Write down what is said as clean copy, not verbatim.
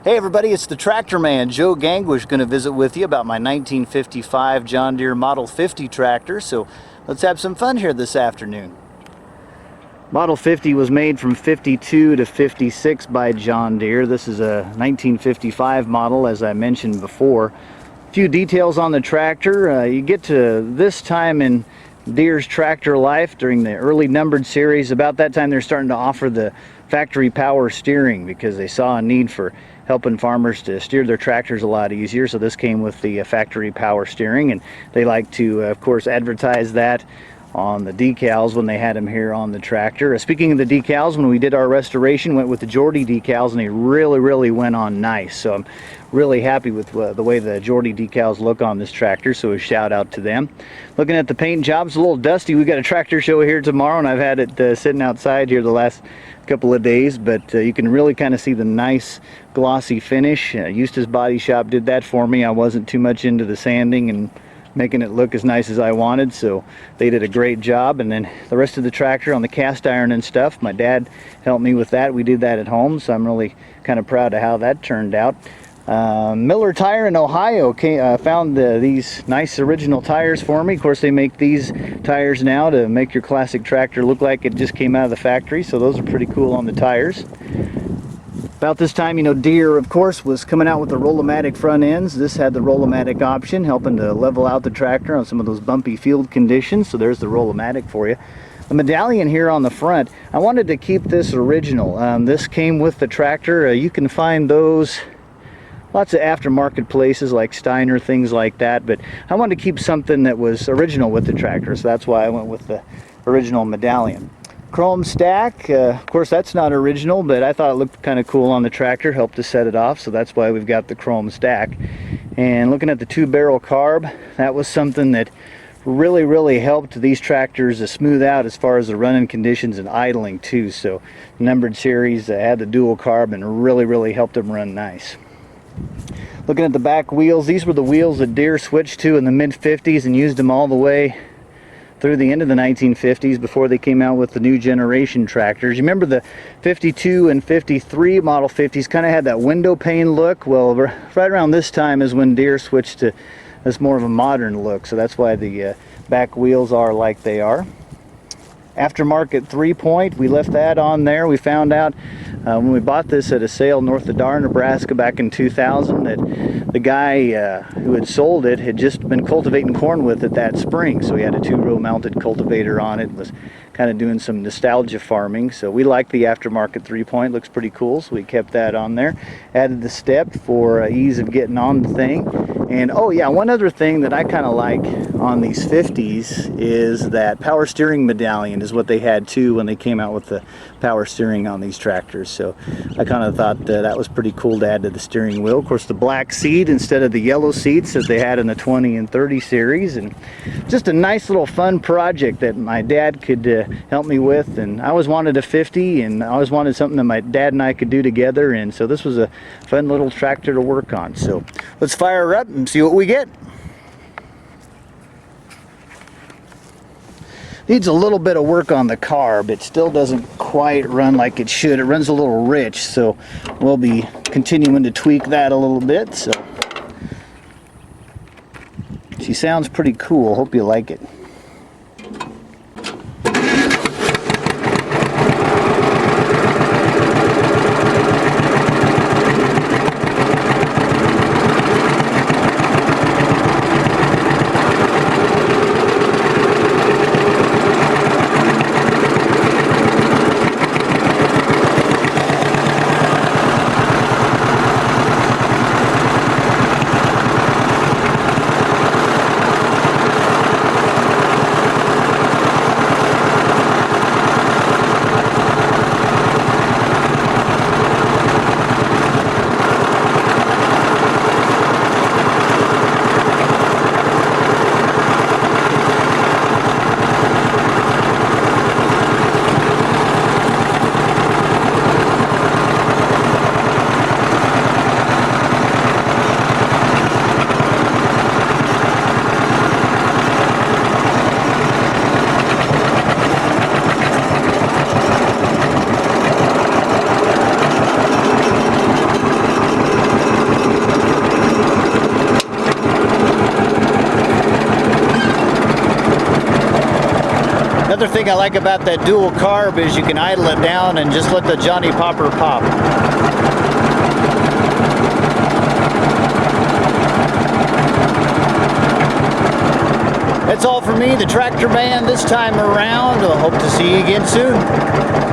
Hey everybody, it's the Tractorman. Joe Gangwish going to visit with you about my 1955 John Deere Model 50 tractor. So let's have some fun here this afternoon. Model 50 was made from 52 to 56 by John Deere. This is a 1955 model, as I mentioned before. A few details on the tractor. You get to this time in Deere's tractor life during the early numbered series. About that time they're starting to offer the factory power steering because they saw a need for helping farmers to steer their tractors a lot easier. So this came with the factory power steering, and they like to of course advertise that on the decals when they had them here on the tractor. Speaking of the decals, when we did our restoration, went with the Geordie decals, and they really went on nice. So I'm really happy with the way the Geordie decals look on this tractor, so a shout out to them. Looking at the paint job, it's a little dusty. We got a tractor show here tomorrow, and I've had it sitting outside here the last couple of days, but you can really kind of see the nice glossy finish. Eustace Body Shop did that for me. I wasn't too much into the sanding and making it look as nice as I wanted, so they did a great job. And then the rest of the tractor on the cast iron and stuff, my dad helped me with that. We did that at home, so I'm really kind of proud of how that turned out. Miller Tire in Ohio found these nice original tires for me. Of course, they make these tires now to make your classic tractor look like it just came out of the factory, so those are pretty cool on the tires. About this time, you know, Deere, of course, was coming out with the Roll-O-Matic front ends. This had the Roll-O-Matic option, helping to level out the tractor on some of those bumpy field conditions. So there's the Roll-O-Matic for you. The medallion here on the front, I wanted to keep this original. This came with the tractor. You can find those lots of aftermarket places like Steiner, things like that. But I wanted to keep something that was original with the tractor, so that's why I went with the original medallion. Chrome stack, of course that's not original, but I thought it looked kind of cool on the tractor, helped to set it off, so that's why we've got the chrome stack. And looking at the 2-barrel carb, that was something that really helped these tractors smooth out as far as the running conditions and idling too. So numbered series had the dual carb and really helped them run nice. Looking at the back wheels, these were the wheels that Deere switched to in the mid-50s and used them all the way through the end of the 1950s before they came out with the new generation tractors. You remember the 52 and 53 Model 50s kind of had that window pane look? Well, right around this time is when Deere switched to this more of a modern look, so that's why the back wheels are like they are. Aftermarket 3-point, we left that on there. We found out when we bought this at a sale north of Dar, Nebraska back in 2000 that the guy who had sold it had just been cultivating corn with it that spring, so he had a 2-row mounted cultivator on it, was kind of doing some nostalgia farming. So we liked the aftermarket 3-point, looks pretty cool, so we kept that on there. Added the step for ease of getting on the thing. And oh yeah, one other thing that I kind of like on these 50s is that power steering medallion is what they had too when they came out with the power steering on these tractors. So I kind of thought that was pretty cool to add to the steering wheel. Of course, the black seat instead of the yellow seats that they had in the 20 and 30 series, and just a nice little fun project that my dad could help me with. And I always wanted a 50, and I always wanted something that my dad and I could do together, and so this was a fun little tractor to work on. So let's fire her up and see what we get. Needs a little bit of work on the carb. It still doesn't quite run like it should. It runs a little rich, so we'll be continuing to tweak that a little bit. So she sounds pretty cool. Hope you like it. Another thing I like about that dual carb is you can idle it down and just let the Johnny Popper pop. That's all for me, the Tractorman, this time around. I hope to see you again soon.